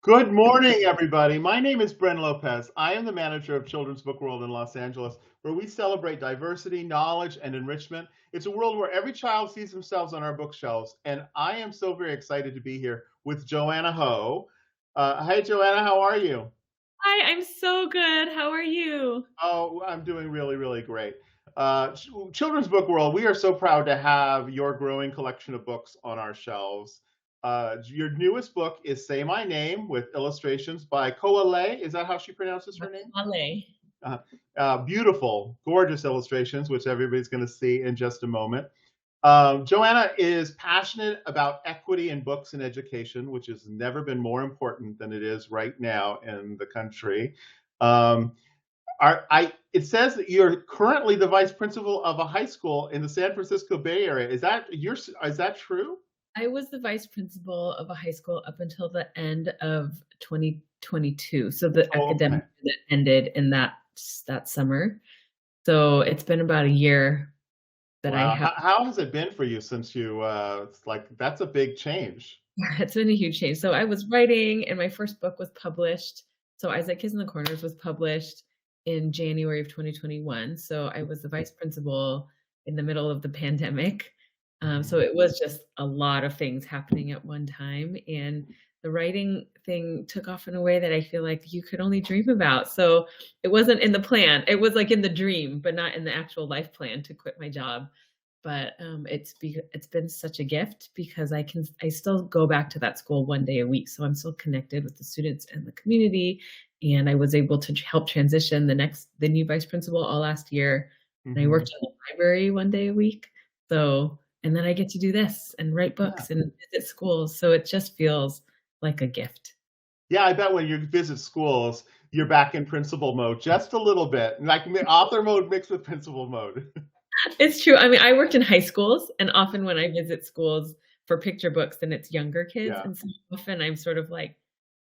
Good morning, everybody. My name is Bren Lopez. I am the manager of Children's Book World in Los Angeles, where we celebrate diversity, knowledge, and enrichment. It's a world where every child sees themselves on our bookshelves, and I am so very excited to be here with Joanna Ho. Hi, Joanna, how are you? Hi, I'm so good. How are you? Oh, I'm doing really, really great. Children's Book World, we are so proud to have your growing collection of books on our shelves. Your newest book is Say My Name with illustrations by Koa Lei. Is that how she pronounces her name? Wale. Uh, Beautiful, gorgeous illustrations, which everybody's going to see in just a moment. Joanna is passionate about equity in books and education, which has never been more important than it is right now in the country. Um, it says that you're currently the vice principal of a high school in the San Francisco Bay Area. Is that true? I was the vice principal of a high school up until the end of 2022. So the Okay. academic year that ended in that summer. So it's been about a year that I Wow. have. How has it been for you since it's like that's a big change. It's been a huge change. So I was writing, and my first book was published. So Isaac Kids in the Corners was published in January of 2021. So I was the vice principal in the middle of the pandemic. So it was just a lot of things happening at one time. And the writing thing took off in a way that I feel like you could only dream about. So it wasn't in the plan. It was like in the dream, but not in the actual life plan to quit my job. But it's been such a gift because I still go back to that school one day a week, so I'm still connected with the students and the community, and I was able to help transition the new vice principal all last year, and I Hmm. worked in the library one day a week. So and then I get to do this and write Yeah. books and visit schools, so it just feels like a gift. Yeah, I bet when you visit schools, you're back in principal mode just a little bit, like author mode mixed with principal mode. It's true. I mean, I worked in high schools, and often when I visit schools for picture books, then it's younger kids, Yeah. and so often I'm sort of like,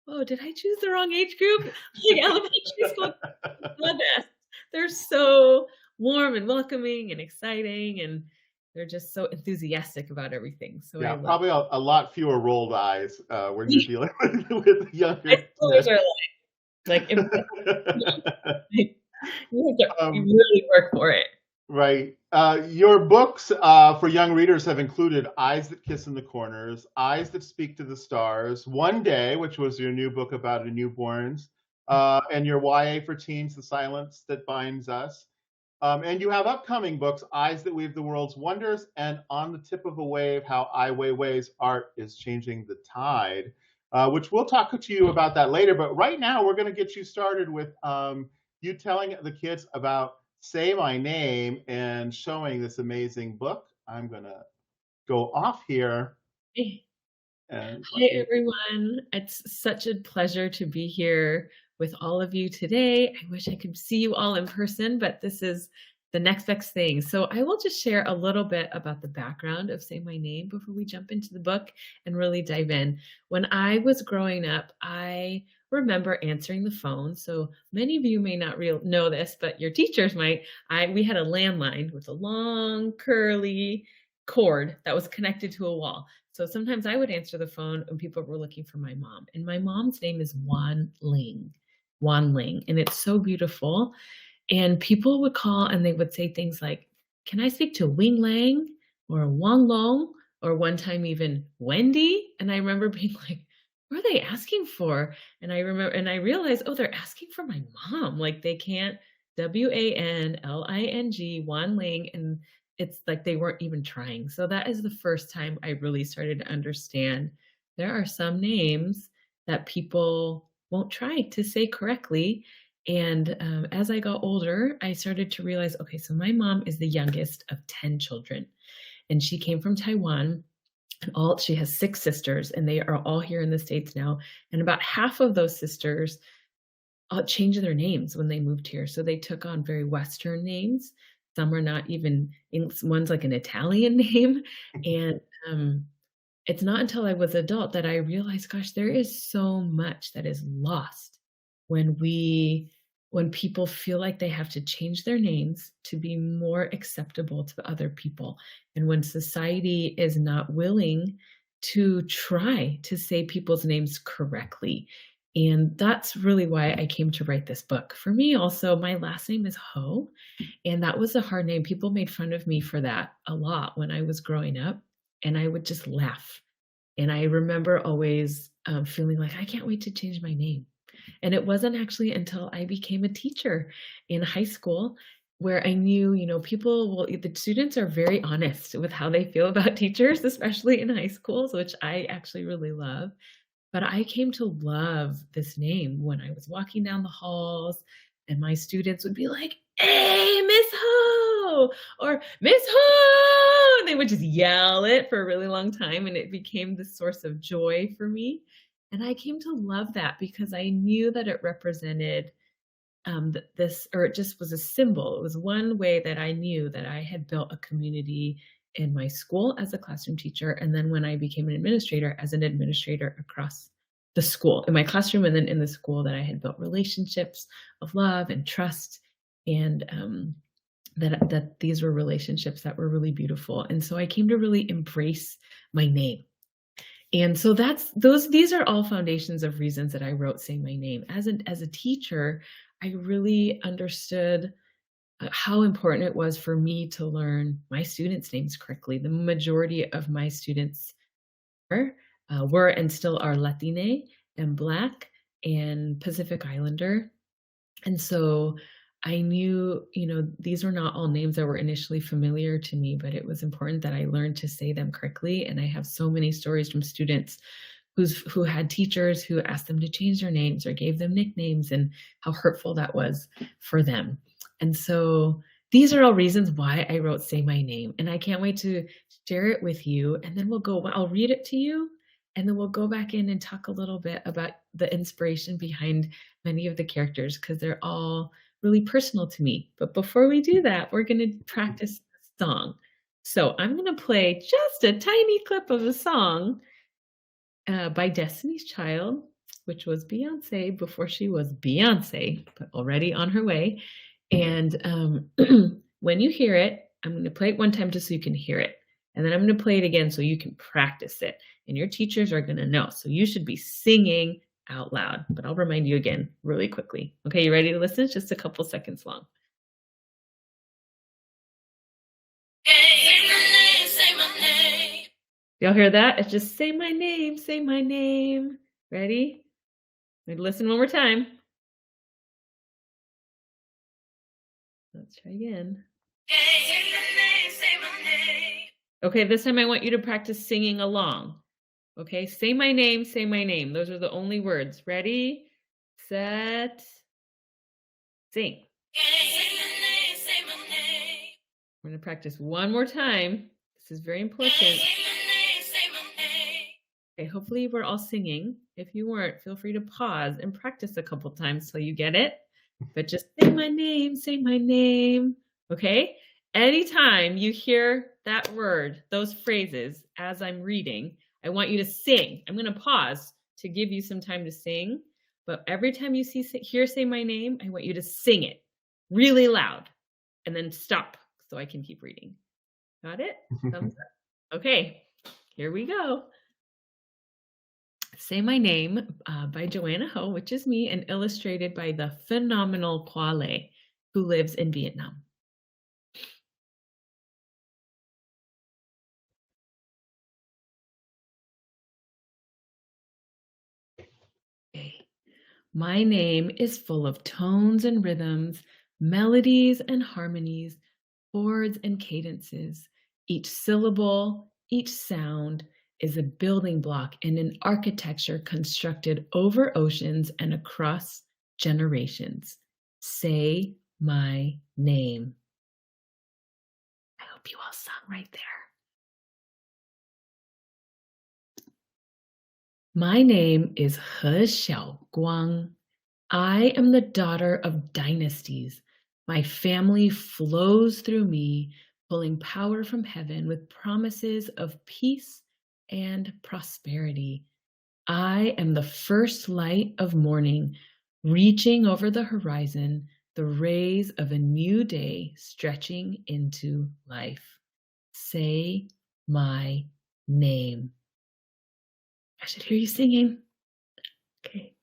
"Oh, did I choose the wrong age group?" Like, elementary school kids are the best. They're so warm and welcoming and exciting, and they're just so enthusiastic about everything, so I Yeah, love probably a lot fewer rolled eyes when you're it. dealing with High younger schoolers kids. are like impressive. You have to um, really work for it. right. Your books for young readers have included Eyes That Kiss in the Corners, Eyes That Speak to the Stars, One Day, which was your new book about a newborns, and your YA for teens, The Silence That Binds Us. And you have upcoming books, Eyes That Weave the World's Wonders, and On the Tip of a Wave, How Ai Weiwei's Art is Changing the Tide, which we'll talk to you about that later. But right now, we're going to get you started with you telling the kids about Say My Name and showing this amazing book. I'm going to go off here and Hi, let me. everyone. It's such a pleasure to be here with all of you today. I wish I could see you all in person, but this is the next best thing. So I will just share a little bit about the background of Say My Name before we jump into the book and really dive in. When I was growing up, I remember answering the phone. So many of you may not know this, but your teachers might. We had a landline with a long curly cord that was connected to a wall. So sometimes I would answer the phone when people were looking for my mom. And my mom's name is Wan Ling, and it's so beautiful. And people would call and they would say things like, "Can I speak to Wing Lang or Wang Long?" Or one time even Wendy. And I remember being like, what are they asking for? And I realized, oh, they're asking for my mom. Like they can't Wanling, Wan Ling, and it's like they weren't even trying. So that is the first time I really started to understand there are some names that people won't try to say correctly. And as I got older, I started to realize, okay, so my mom is the youngest of 10 children, and she came from Taiwan. And she has six sisters, and they are all here in the States now. And about half of those sisters changed their names when they moved here. So they took on very Western names. Some are not even, one's like an Italian name. And it's not until I was adult that I realized, gosh, there is so much that is lost when when people feel like they have to change their names to be more acceptable to other people. And when society is not willing to try to say people's names correctly. And that's really why I came to write this book. For me, also, my last name is Ho, and that was a hard name. People made fun of me for that a lot when I was growing up, and I would just laugh. And I remember always feeling like, I can't wait to change my name. And it wasn't actually until I became a teacher in high school where I knew, the students are very honest with how they feel about teachers, especially in high schools, which I actually really love. But I came to love this name when I was walking down the halls and my students would be like, "Hey, Miss Ho," or "Miss Ho." And they would just yell it for a really long time. And it became this source of joy for me. And I came to love that because I knew that it represented this, or it just was a symbol. It was one way that I knew that I had built a community in my school as a classroom teacher. And then when I became an administrator, as an administrator across the school, in my classroom and then in the school, that I had built relationships of love and trust. And that these were relationships that were really beautiful. And so I came to really embrace my name. And so these are all foundations of reasons that I wrote Say My Name. As a teacher, I really understood how important it was for me to learn my students' names correctly. The majority of my students were and still are Latine and Black and Pacific Islander. And so I knew, these were not all names that were initially familiar to me, but it was important that I learned to say them correctly. And I have so many stories from students who had teachers who asked them to change their names or gave them nicknames, and how hurtful that was for them. And so these are all reasons why I wrote Say My Name. And I can't wait to share it with you. And then I'll read it to you. And then we'll go back in and talk a little bit about the inspiration behind many of the characters, because they're all really personal to me. But before we do that, we're going to practice the song. So I'm going to play just a tiny clip of a song by Destiny's Child, which was Beyonce before she was Beyonce, but already on her way. And when you hear it, I'm going to play it one time just so you can hear it. And then I'm going to play it again so you can practice it. And your teachers are going to know. So you should be singing out loud. But I'll remind you again really quickly. Okay, you ready to listen? It's just a couple seconds long. Say my name. Y'all hear that? It's just say my name, say my name. Ready? Listen one more time. Let's try again. Say my name, say my name. Okay, this time I want you to practice singing along. Okay, say my name, say my name. Those are the only words. Ready, set, sing. Say my name, say my name. We're going to practice one more time. This is very important. Say my name, say my name. Okay, hopefully we're all singing. If you weren't, feel free to pause and practice a couple times till you get it. But just say my name, say my name. Okay? Anytime you hear that word, those phrases, as I'm reading, I want you to sing. I'm going to pause to give you some time to sing. But every time you hear say my name, I want you to sing it really loud and then stop so I can keep reading. Got it? Thumbs up. Okay, here we go. Say My Name by Joanna Ho, which is me, and illustrated by the phenomenal Kwale, who lives in Vietnam. Okay. My name is full of tones and rhythms, melodies and harmonies, chords and cadences. Each syllable, each sound is a building block in an architecture constructed over oceans and across generations. Say my name. I hope you all sung right there. My name is Xiao-Guang. I am the daughter of dynasties. My family flows through me, pulling power from heaven with promises of peace and prosperity. I am the first light of morning, reaching over the horizon, the rays of a new day stretching into life. Say my name. I should hear you singing. Okay.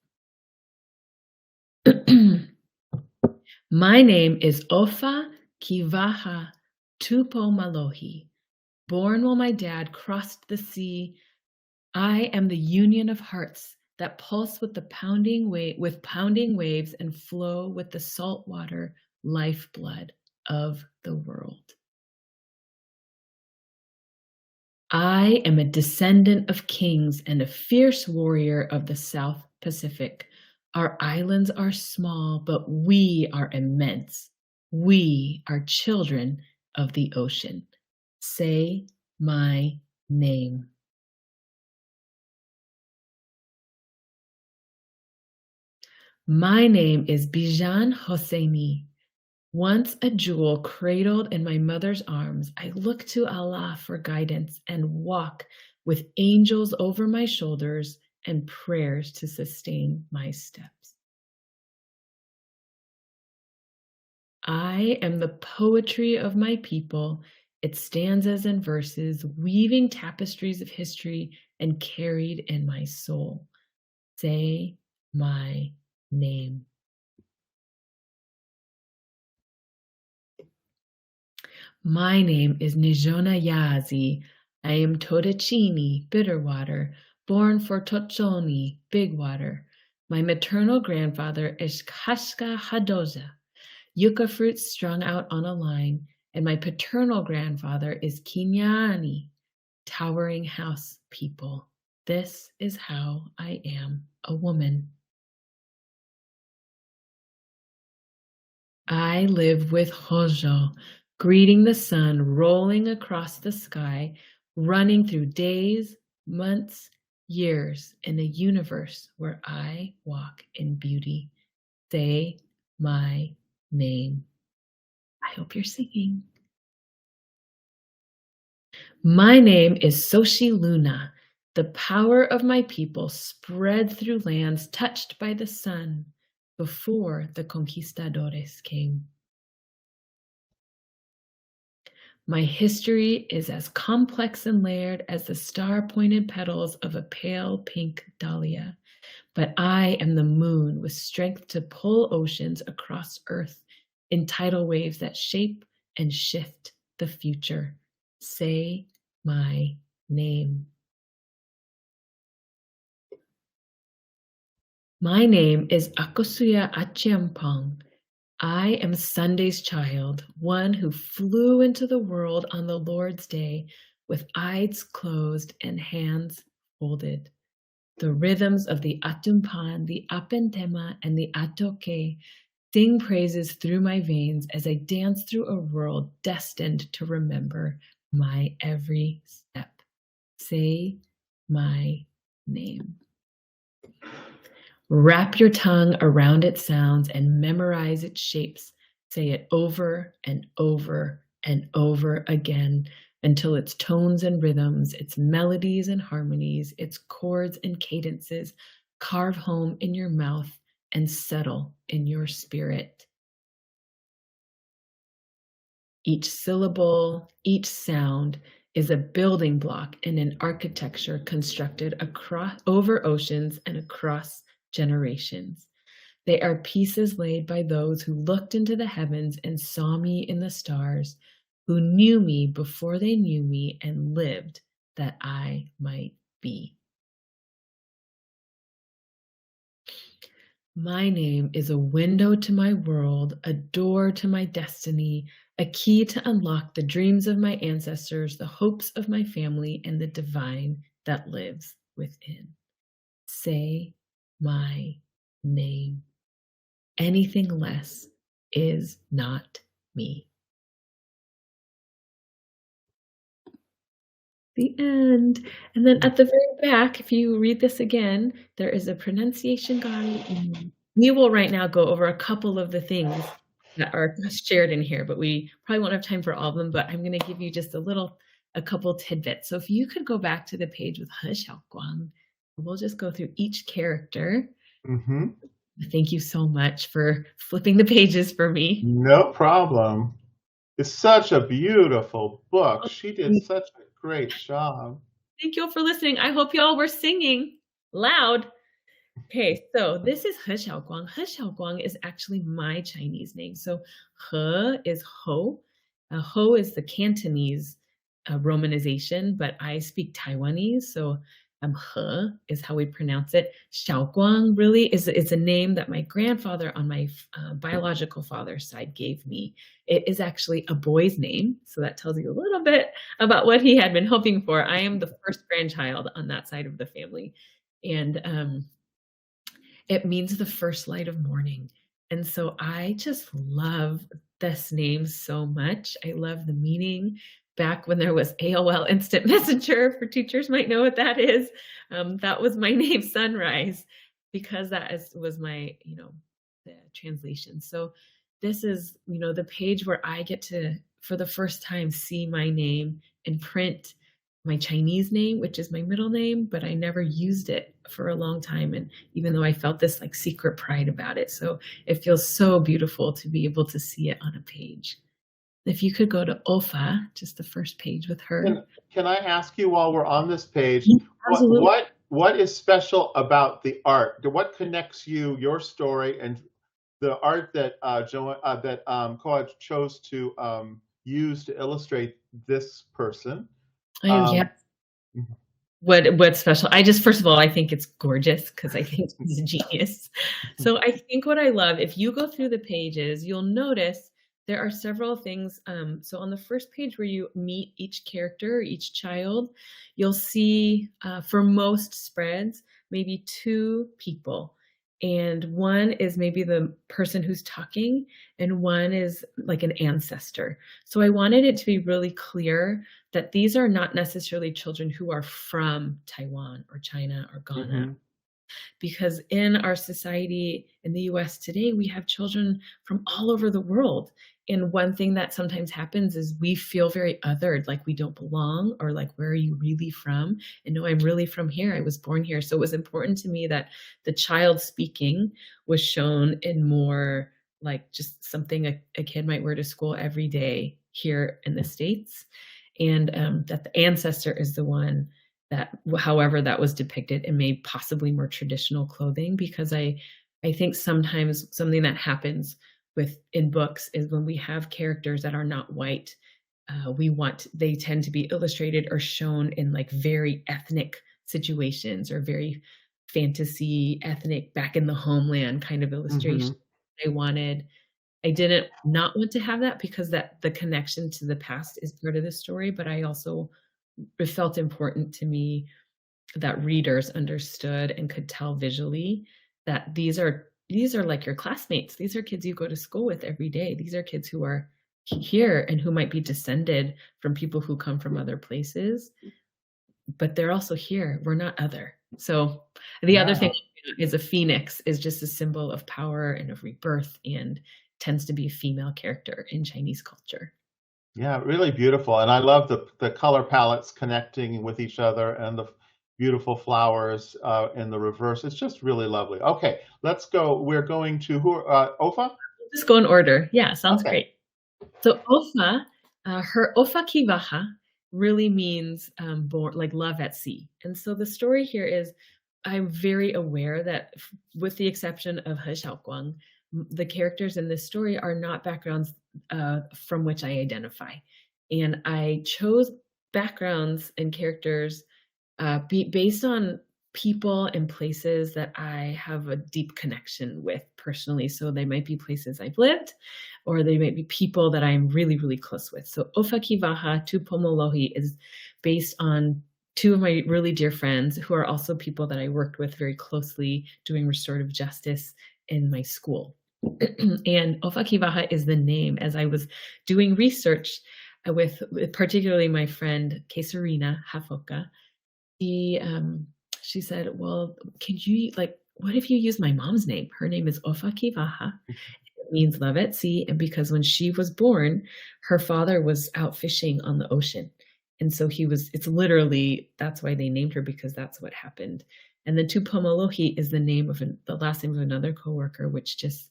My name is Ofa Kivaha Tupoumalohi. Born while my dad crossed the sea, I am the union of hearts that pulse with the pounding waves and flow with the saltwater lifeblood of the world. I am a descendant of kings and a fierce warrior of the South Pacific. Our islands are small, but we are immense. We are children of the ocean. Say my name. My name is Bijan Hosseini. Once a jewel cradled in my mother's arms, I look to Allah for guidance and walk with angels over my shoulders and prayers to sustain my steps. I am the poetry of my people, its stanzas and verses, weaving tapestries of history and carried in my soul. Say my name. My name is Nizhoni Yazzie. I am Todachini, bitter water, born for Tochoni, big water. My maternal grandfather is Kashka Hadoja, yucca fruits strung out on a line, and my paternal grandfather is Kinyani, towering house people. This is how I am a woman. I live with Hojo, greeting the sun rolling across the sky, running through days, months, years in a universe where I walk in beauty. Say my name. I hope you're singing. My name is Soshi Luna. The power of my people spread through lands touched by the sun before the conquistadores came. My history is as complex and layered as the star-pointed petals of a pale pink dahlia, but I am the moon with strength to pull oceans across earth in tidal waves that shape and shift the future. Say my name. My name is Akosua Acheampong. I am Sunday's child, one who flew into the world on the Lord's day with eyes closed and hands folded. The rhythms of the Atumpan, the Apentema, and the Atoke sing praises through my veins as I dance through a world destined to remember my every step. Say my name. Wrap your tongue around its sounds and memorize its shapes. Say it over and over and over again until its tones and rhythms, its melodies and harmonies, its chords and cadences carve home in your mouth and settle in your spirit. Each syllable, each sound is a building block in an architecture constructed over oceans and across generations. They are pieces laid by those who looked into the heavens and saw me in the stars, who knew me before they knew me and lived that I might be. My name is a window to my world, a door to my destiny, a key to unlock the dreams of my ancestors, the hopes of my family, and the divine that lives within. Say my name. Anything less is not me. The end. And then at the very back, if you read this again, there is a pronunciation guide. And we will right now go over a couple of the things that are shared in here, but we probably won't have time for all of them, but I'm going to give you just a couple tidbits. So if you could go back to the page with Xiao-Guang, we'll just go through each character. Mm-hmm. Thank you so much for flipping the pages for me. No problem. It's such a beautiful book. She did such a great job. Thank you all for listening. I hope y'all were singing loud. Okay, so this is He Xiao-Guang. He Xiao-Guang is actually my Chinese name. So He is Ho. Ho is the Cantonese romanization, but I speak Taiwanese, so He is how we pronounce it. Xiao-Guang really is a name that my grandfather on my biological father's side gave me. It is actually a boy's name, so that tells you a little bit about what he had been hoping for. I am the first grandchild on that side of the family, and it means the first light of morning. And so I just love this name so much. I love the meaning. Back when there was AOL Instant Messenger, for teachers might know what that is. That was my name, Sunrise, because was my, the translation. So this is, the page where I get to, for the first time, see my name in print, my Chinese name, which is my middle name, but I never used it for a long time. And even though I felt this like secret pride about it. So it feels so beautiful to be able to see it on a page. If you could go to Ofa, just the first page with her. Can I ask you while we're on this page, Absolutely. what is special about the art? What connects you, your story, and the art that Koa chose to use to illustrate this person? Yeah. What's special? First of all, I think it's gorgeous because I think he's a genius. So I think what I love, if you go through the pages, you'll notice there are several things. So on the first page where you meet each character, each child, you'll see for most spreads, maybe two people. And one is maybe the person who's talking, and one is like an ancestor. So I wanted it to be really clear that these are not necessarily children who are from Taiwan or China or Ghana. Because in our society in the US today, we have children from all over the world. And one thing that sometimes happens is we feel very othered, like we don't belong, or like, where are you really from? And no, I'm really from here. I was born here. So it was important to me that the child speaking was shown in more like just something a kid might wear to school every day here in the States. And that the ancestor is the one that, however that was depicted, in maybe possibly more traditional clothing, because I think sometimes something that happens in books is when we have characters that are not white, they tend to be illustrated or shown in like very ethnic situations or very fantasy ethnic back in the homeland kind of illustration. I didn't not want to have that because the connection to the past is part of the story, but it felt important to me that readers understood and could tell visually that these are like your classmates. These are kids you go to school with every day. These are kids who are here and who might be descended from people who come from other places, but they're also here. We're not other. So the other thing is a phoenix is just a symbol of power and of rebirth, and tends to be a female character in Chinese culture. Yeah, really beautiful. And I love the color palettes connecting with each other and the beautiful flowers in the reverse. It's just really lovely. Okay, let's go. We're going to Ofa? Just go in order. Yeah, sounds great. So Ofa, her Ofa Kivaha really means born, like love at sea. And so the story here is, I'm very aware that with the exception of He Xiao-Guang, the characters in this story are not backgrounds from which I identify. And I chose backgrounds and characters based on people and places that I have a deep connection with personally. So they might be places I've lived, or they might be people that I'm really, really close with. So Ofa Kivaha Tupoumalohi is based on two of my really dear friends who are also people that I worked with very closely doing restorative justice in my school. And Ofa Kivaha is the name. As I was doing research with particularly my friend Kesarina Hafoka, she said, well, what if you use my mom's name? Her name is Ofa Kivaha. It means love at sea. And because when she was born, her father was out fishing on the ocean. And so it's literally, that's why they named her, because that's what happened. And then Tupoumalohi is the last name of another coworker, which just,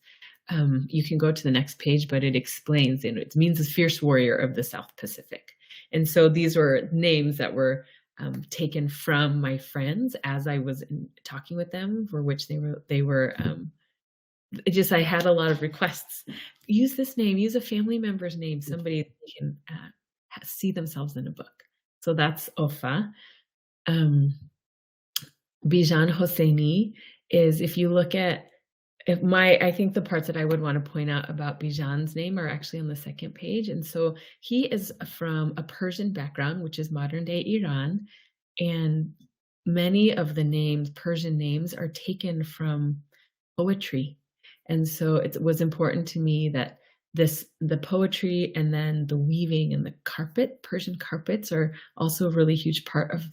you can go to the next page, but it explains, and it means a fierce warrior of the South Pacific. And so these were names that were taken from my friends as I was talking with them, for which they were I had a lot of requests. Use this name, use a family member's name, somebody they can see themselves in a book. So that's Ofa. Bijan Hosseini is, if you look at I think the parts that I would want to point out about Bijan's name are actually on the second page. And so he is from a Persian background, which is modern day Iran. And many of the names, Persian names, are taken from poetry. And so it was important to me that the poetry and then the weaving and the Persian carpets are also a really huge part of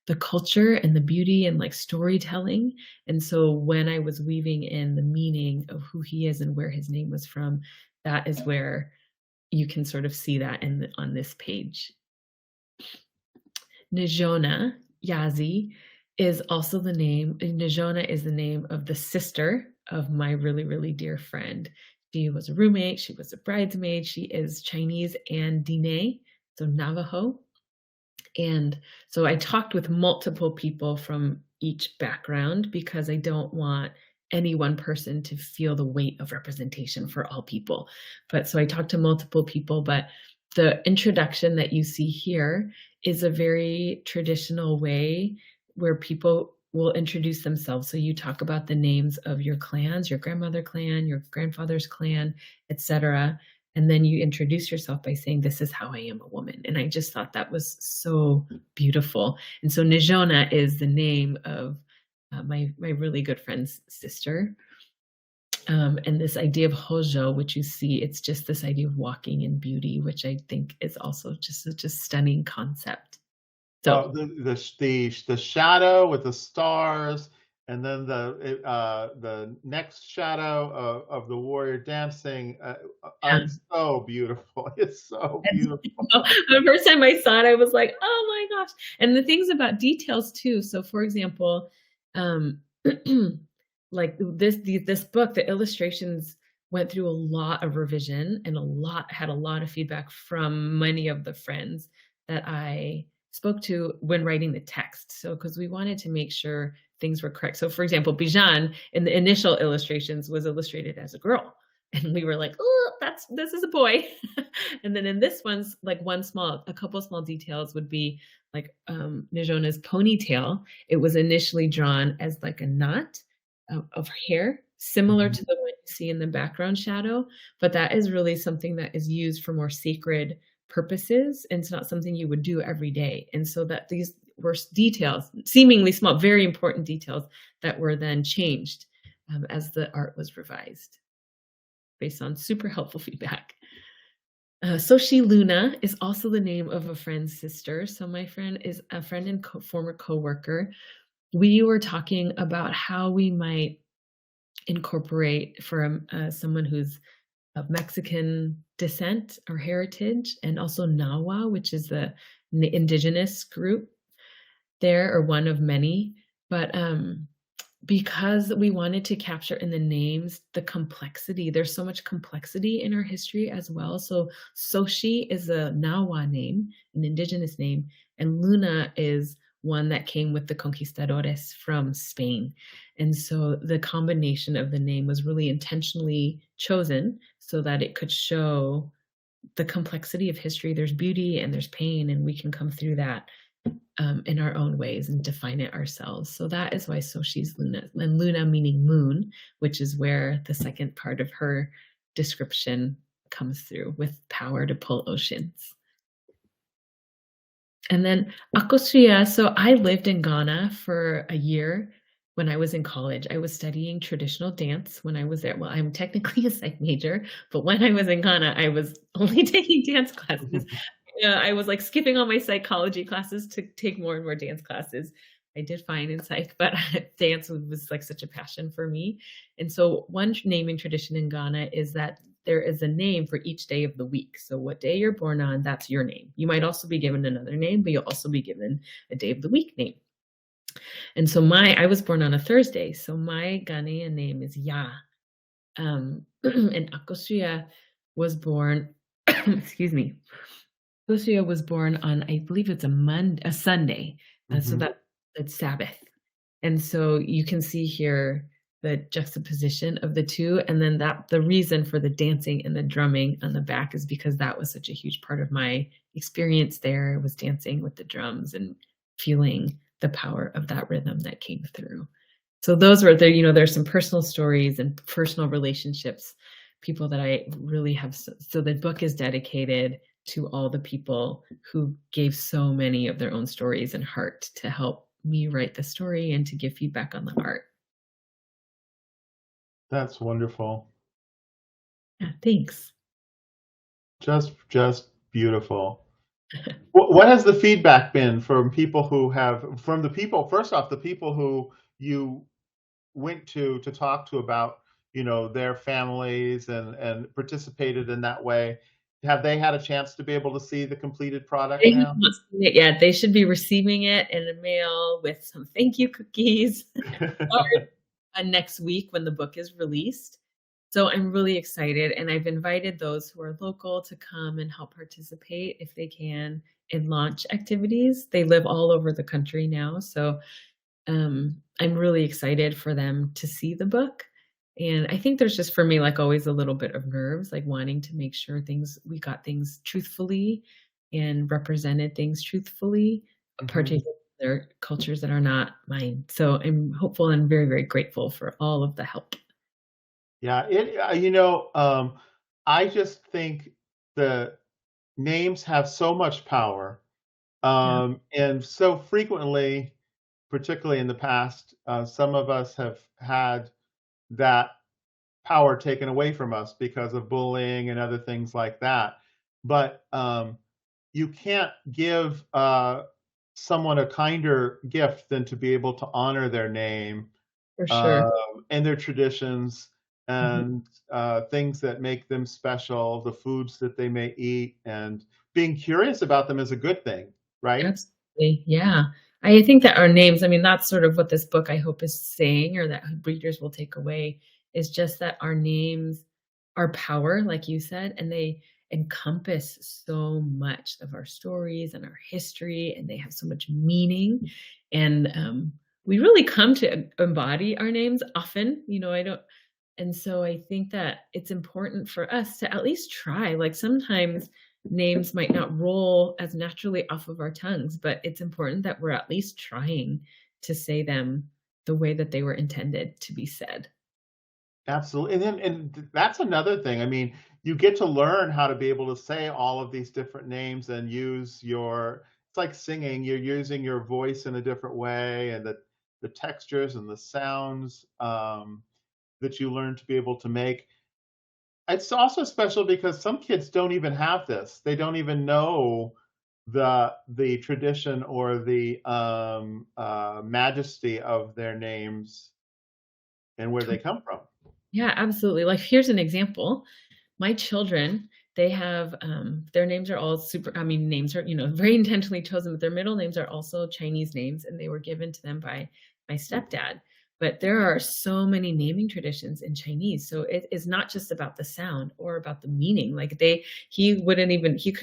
the culture and the beauty and like storytelling. And so when I was weaving in the meaning of who he is and where his name was from, that is where you can sort of see that on this page. Nizhoni Yazzie is also the name. Nizhoni is the name of the sister of my really, really dear friend. She was a roommate. She was a bridesmaid. She is Chinese and Diné, so Navajo. And so I talked with multiple people from each background because I don't want any one person to feel the weight of representation for all people. But so I talked to multiple people, but the introduction that you see here is a very traditional way where people will introduce themselves. So you talk about the names of your clans, your grandmother clan, your grandfather's clan, etc. And then you introduce yourself by saying, this is how I am a woman. And I just thought that was so beautiful. And so Nizhoni is the name of my really good friend's sister. And this idea of hojo, which you see, it's just this idea of walking in beauty, which I think is also just such a stunning concept. So the shadow with the stars, and then the next shadow of the warrior dancing are so beautiful. It's so beautiful. The first time I saw it, I was like, oh my gosh. And the things about details too. So for example, like this book, the illustrations went through a lot of revision and had a lot of feedback from many of the friends that I spoke to when writing the text. So because we wanted to make sure things were correct. So for example, Bijan in the initial illustrations was illustrated as a girl. And we were like, oh, this is a boy. And then in this one's like a couple small details would be like Nizhoni's ponytail. It was initially drawn as like a knot of hair, similar to the one you see in the background shadow. But that is really something that is used for more sacred purposes. And it's not something you would do every day. And so that these were details, seemingly small, very important details that were then changed as the art was revised based on super helpful feedback. Xochitl Luna is also the name of a friend's sister. So my friend is a friend and former coworker. We were talking about how we might incorporate for someone who's of Mexican descent or heritage, and also Nawa, which is the indigenous group there, or one of many. But because we wanted to capture in the names the complexity, there's so much complexity in our history as well. So Xochitl is a Nawa name, an indigenous name, and Luna is one that came with the conquistadores from Spain. And so the combination of the name was really intentionally chosen so that it could show the complexity of history. There's beauty and there's pain, and we can come through that in our own ways and define it ourselves. So that is why Xochitl's Luna, and Luna meaning moon, which is where the second part of her description comes through, with power to pull oceans. And then Akosua. So I lived in Ghana for a year when I was in college. I was studying traditional dance when I was there. Well, I'm technically a psych major, but when I was in Ghana, I was only taking dance classes. I was like skipping all my psychology classes to take more and more dance classes. I did fine in psych, but dance was like such a passion for me. And so one naming tradition in Ghana is that there is a name for each day of the week. So what day you're born on, that's your name. You might also be given another name, but you'll also be given a day of the week name. And so I was born on a Thursday. So my Ghanaian name is Ya. And Akosua was born, excuse me. Akosua was born on, I believe it's a Sunday. So Hmm. that's Sabbath. And so you can see here the juxtaposition of the two, and then that the reason for the dancing and the drumming on the back is because that was such a huge part of my experience there, was dancing with the drums and feeling the power of that rhythm that came through. So those were there, there's some personal stories and personal relationships, people that I really have. So the book is dedicated to all the people who gave so many of their own stories and heart to help me write the story and to give feedback on the art. That's wonderful. Yeah, thanks. Just beautiful. What has the feedback been from people who have, from the people, first off, the people who you went to talk to about, their families and participated in that way? Have they had a chance to be able to see the completed product They have now? not seen it yet. They should be receiving it in the mail with some thank you cookies next week when the book is released. So I'm really excited, and I've invited those who are local to come and help participate if they can in launch activities. They live all over the country now, so I'm really excited for them to see the book. And I think there's just for me, like always, a little bit of nerves, like wanting to make sure we got things truthfully and represented things truthfully, Mhm. particularly their cultures that are not mine. So I'm hopeful and very, very grateful for all of the help. Yeah, I just think the names have so much power, Yeah, and so frequently, particularly in the past, some of us have had that power taken away from us because of bullying and other things like that. But you can't give someone a kinder gift than to be able to honor their name, for sure. and their traditions, Mhm. and things that make them special, the foods that they may eat, and being curious about them is a good thing, right? Absolutely, yeah. I think that our names, I mean, that's sort of what this book I hope is saying, or that readers will take away, is just that our names are power, like you said, and they encompass so much of our stories and our history, and they have so much meaning. And we really come to embody our names often. I don't and so I think that it's important for us to at least try. Like sometimes names might not roll as naturally off of our tongues, but it's important that we're at least trying to say them the way that they were intended to be said. Absolutely, that's another thing. I mean, you get to learn how to be able to say all of these different names and use your. It's like singing. You're using your voice in a different way, and the textures and the sounds that you learn to be able to make. It's also special because some kids don't even have this. They don't even know the tradition or the majesty of their names and where they come from. Yeah, absolutely. Like, here's an example. My children, they have, their names are all super I mean, names are, very intentionally chosen, but their middle names are also Chinese names, and they were given to them by my stepdad. But there are so many naming traditions in Chinese. So it is not just about the sound or about the meaning. Like he couldn't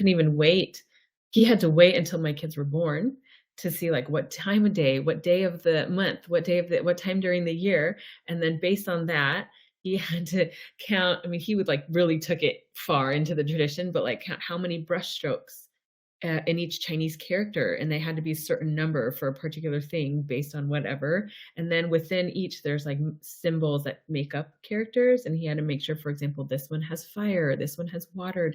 even wait. He had to wait until my kids were born to see like what time of day, what day of the month, what time during the year. And then based on that, he had to count. I mean, he would like really took it far into the tradition, but like count how many brush strokes in each Chinese character, and they had to be a certain number for a particular thing based on whatever. And then within each, there's like symbols that make up characters, and he had to make sure, for example, this one has fire, this one has water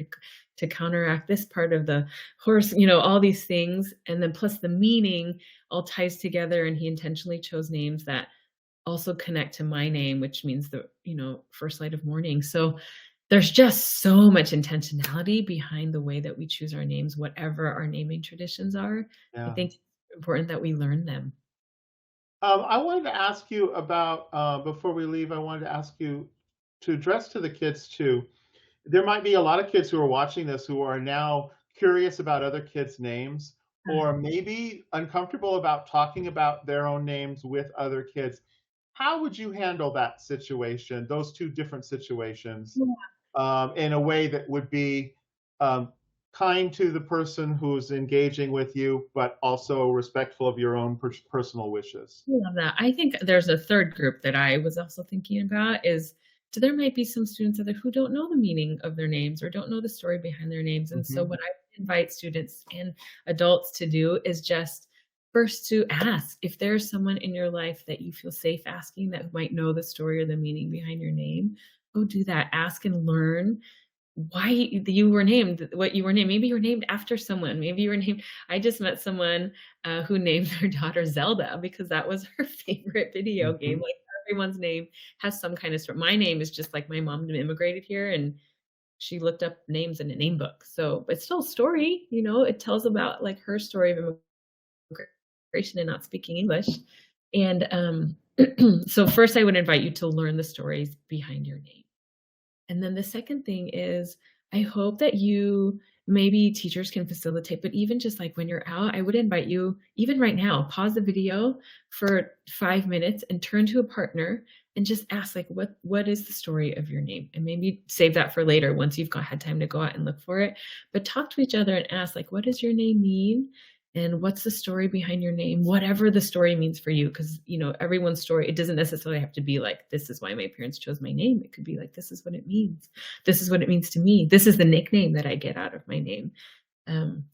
to counteract this part of the horse. All these things, and then plus the meaning all ties together. And he intentionally chose names that also connect to my name, which means the, first light of morning. So there's just so much intentionality behind the way that we choose our names, whatever our naming traditions are. I Yeah. think it's important that we learn them. I wanted to ask you about, before we leave, I wanted to ask you to address to the kids too. There might be a lot of kids who are watching this who are now curious about other kids' names, or maybe uncomfortable about talking about their own names with other kids. How would you handle that situation, those two different situations, Yeah. in a way that would be kind to the person who's engaging with you, but also respectful of your own personal wishes. I love that. I think there's a third group that I was also thinking about is, so there might be some students out there who don't know the meaning of their names or don't know the story behind their names. And so Mm-hmm. what I invite students and adults to do is just first to ask if there's someone in your life that you feel safe asking that might know the story or the meaning behind your name. Go do that. Ask and learn why you were named what you were named. Maybe you were named after someone. Maybe you were named. I just met someone who named their daughter Zelda because that was her favorite video game. Mm-hmm. Like everyone's name has some kind of story. My name is just like my mom immigrated here and she looked up names in a name book. So it's still a story, you know, it tells about like her story of immigration and not speaking English. And so first I would invite you to learn the stories behind your name. And then the second thing is, I hope that you maybe teachers can facilitate, but even just like when you're out, I would invite you, even right now, pause the video for 5 minutes and turn to a partner and just ask like, what is the story of your name? And maybe save that for later once you've had time to go out and look for it. But talk to each other and ask like, what does your name mean? And what's the story behind your name, whatever the story means for you, because you know everyone's story, it doesn't necessarily have to be like, this is why my parents chose my name. It could be like, this is what it means, this is what it means to me, this is the nickname that I get out of my name.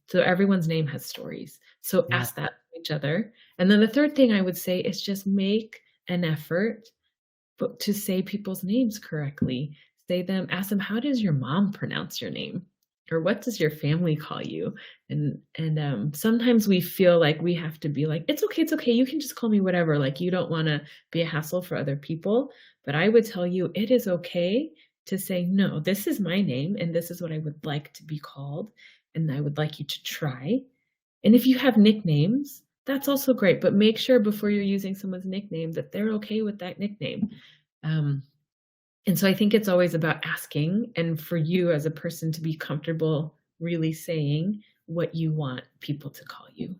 So everyone's name has stories, so Yeah. ask that to each other. And then the third thing I would say is just make an effort to say people's names correctly. Ask them, how does your mom pronounce your name? Or what does your family call you? And sometimes we feel like we have to be like, it's okay, you can just call me whatever. Like you don't want to be a hassle for other people. But I would tell you, it is okay to say, no, this is my name and this is what I would like to be called. And I would like you to try. And if you have nicknames, that's also great. But make sure before you're using someone's nickname that they're okay with that nickname. And so I think it's always about asking, and for you as a person to be comfortable really saying what you want people to call you.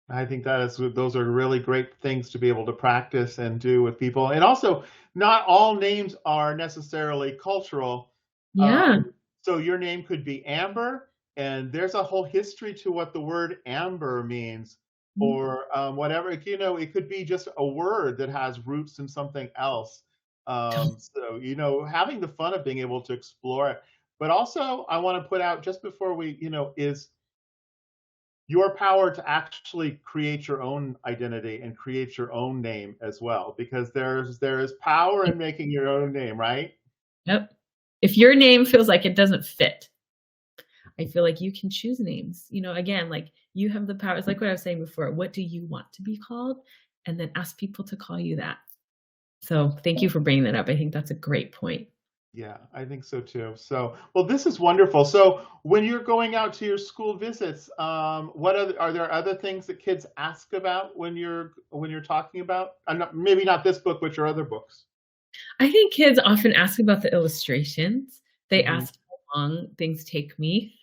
I think those are really great things to be able to practice and do with people. And also, not all names are necessarily cultural. Yeah. So your name could be Amber, and there's a whole history to what the word amber means, or whatever. You know, it could be just a word that has roots in something else. So you know, having the fun of being able to explore it. But also, I want to put out just before we, you know, is your power to actually create your own identity and create your own name as well, because there's power in making your own name, right? Yep. If your name feels like it doesn't fit, I feel like you can choose names. You know, again, like you have the power. It's like what I was saying before. What do you want to be called? And then ask people to call you that. So thank you for bringing that up. I think that's a great point. Yeah, I think so too. So, well, this is wonderful. So, when you're going out to your school visits, are there other things that kids ask about when you're talking about? Maybe not this book, but your other books. I think kids often ask about the illustrations. They Hmm. ask how long things take me.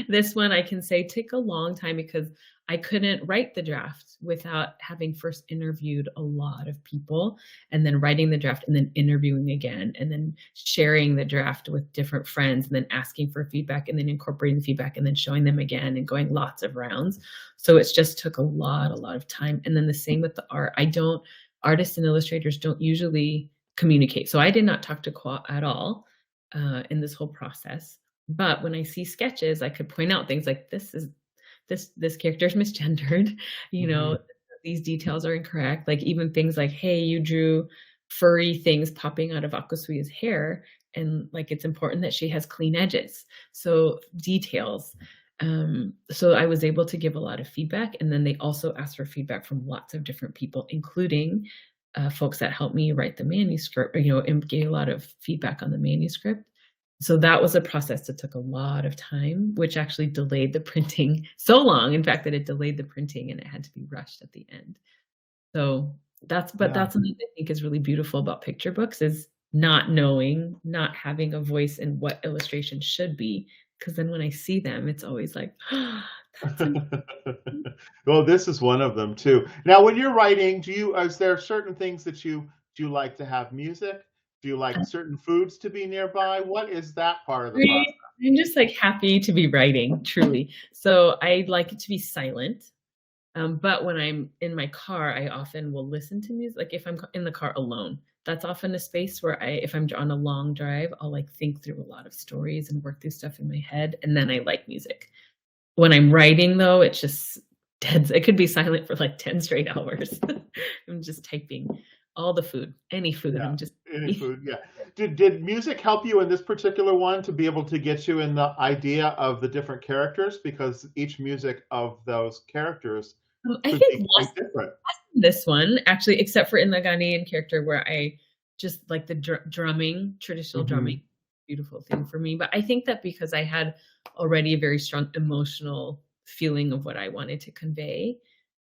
This one I can say took a long time because I couldn't write the draft without having first interviewed a lot of people and then writing the draft and then interviewing again and then sharing the draft with different friends and then asking for feedback and then incorporating feedback and then showing them again and going lots of rounds. So it's just took a lot of time. And then the same with the art. Artists and illustrators don't usually communicate. So I did not talk to Kwa at all in this whole process. But when I see sketches, I could point out things like this character is misgendered, you Hmm. know, these details are incorrect. Like even things like, hey, you drew furry things popping out of Akosua's hair, and like it's important that she has clean edges. So details. So I was able to give a lot of feedback, and then they also asked for feedback from lots of different people, including folks that helped me write the manuscript, you know, and gave a lot of feedback on the manuscript. So that was a process that took a lot of time, which actually delayed the printing so long, in fact, that it delayed the printing and it had to be rushed at the end. So Yeah. that's something I think is really beautiful about picture books is not knowing, not having a voice in what illustrations should be. Because then when I see them, it's always like, oh, that's amazing. Well, this is one of them too. Now, when you're writing, is there certain things that do you like to have music? Do you like certain foods to be nearby? What is that part of the Agree. process? I'm just like happy to be writing, truly. So I like it to be silent. But when I'm in my car, I often will listen to music. Like if I'm in the car alone, that's often a space where if I'm on a long drive, I'll like think through a lot of stories and work through stuff in my head. And then I like music. When I'm writing though, it's just dead. It could be silent for like 10 straight hours. I'm just typing all the food, any food. Yeah, I'm just any food. Yeah. Did music help you in this particular one to be able to get you in the idea of the different characters? Because each music of those characters I could think be less quite different. in this one, actually, except for in the Ghanaian character where I just like the drumming, traditional Hmm. drumming, beautiful thing for me. But I think that because I had already a very strong emotional feeling of what I wanted to convey,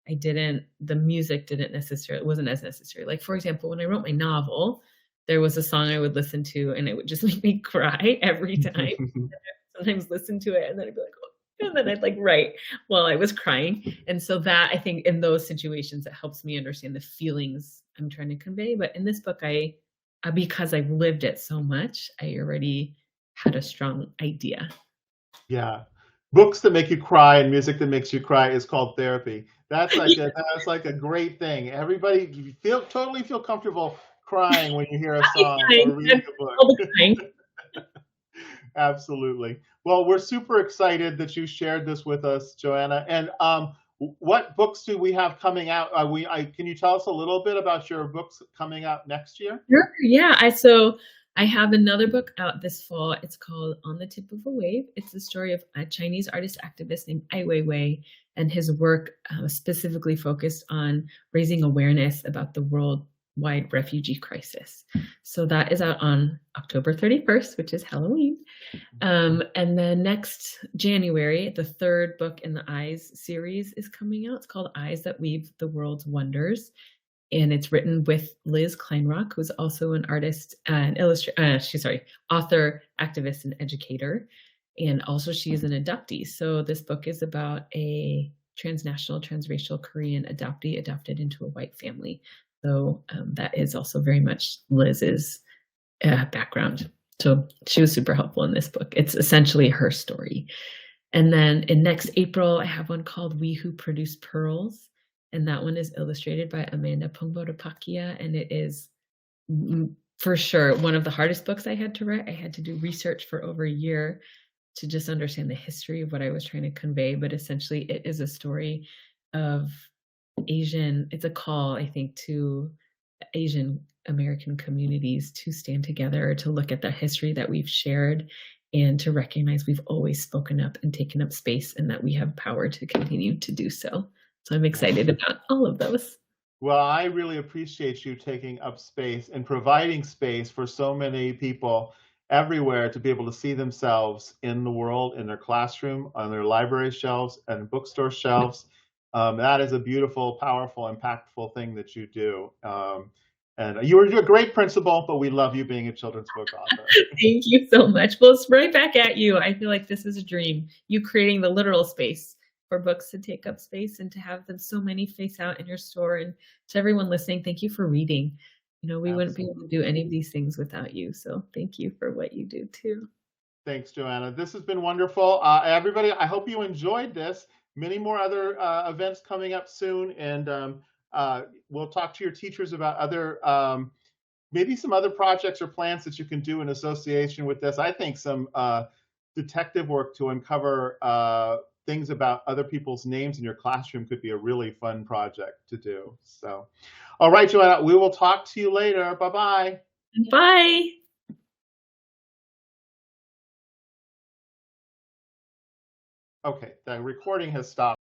the music didn't necessarily, wasn't as necessary. Like, for example, when I wrote my novel, there was a song I would listen to and it would just make me cry every time. Sometimes listen to it and then I'd be like, oh, and then I'd like write while I was crying. And so that I think in those situations, it helps me understand the feelings I'm trying to convey. But in this book, because I've lived it so much, I already had a strong idea. Yeah. Books that make you cry and music that makes you cry is called therapy. That's like a great thing. Everybody you totally feel comfortable crying when you hear a song or reading a All the book. time. Absolutely. Well, we're super excited that you shared this with us, Joanna. And what books do we have coming out? Can you tell us a little bit about your books coming out next year? Sure. Yeah. I have another book out this fall. It's called On the Tip of a Wave. It's the story of a Chinese artist activist named Ai Weiwei and his work specifically focused on raising awareness about the worldwide refugee crisis. So that is out on October 31st, which is Halloween. And then next January, the third book in the Eyes series is coming out. It's called Eyes That Weave the World's Wonders. And it's written with Liz Kleinrock, who's also an artist and author, activist, and educator. And also she is an adoptee. So this book is about a transnational, transracial Korean adoptee adopted into a white family. So that is also very much Liz's background. So she was super helpful in this book. It's essentially her story. And then in next April, I have one called We Who Produce Pearls. And that one is illustrated by Amanda Pongbotapakia. And it is for sure one of the hardest books I had to write. I had to do research for over a year to just understand the history of what I was trying to convey. But essentially, it is a story of it's a call, I think, to Asian American communities to stand together, to look at the history that we've shared, and to recognize we've always spoken up and taken up space and that we have power to continue to do so. So I'm excited about all of those. Well, I really appreciate you taking up space and providing space for so many people everywhere to be able to see themselves in the world, in their classroom, on their library shelves, and bookstore shelves. That is a beautiful, powerful, impactful thing that you do. And you're a great principal, but we love you being a children's book author. Thank you so much. Well, it's right back at you. I feel like this is a dream. You creating the literal space for books to take up space and to have them so many face out in your store. And to everyone listening, thank you for reading. We wouldn't be able to do any of these things without you. So thank you for what you do too. Thanks, Joanna. This has been wonderful. Everybody, I hope you enjoyed this. Many more other events coming up soon. And we'll talk to your teachers about maybe some other projects or plans that you can do in association with this. I think some detective work to uncover things about other people's names in your classroom could be a really fun project to do. So, all right, Joanna, we will talk to you later. Bye-bye. Bye. Okay, the recording has stopped.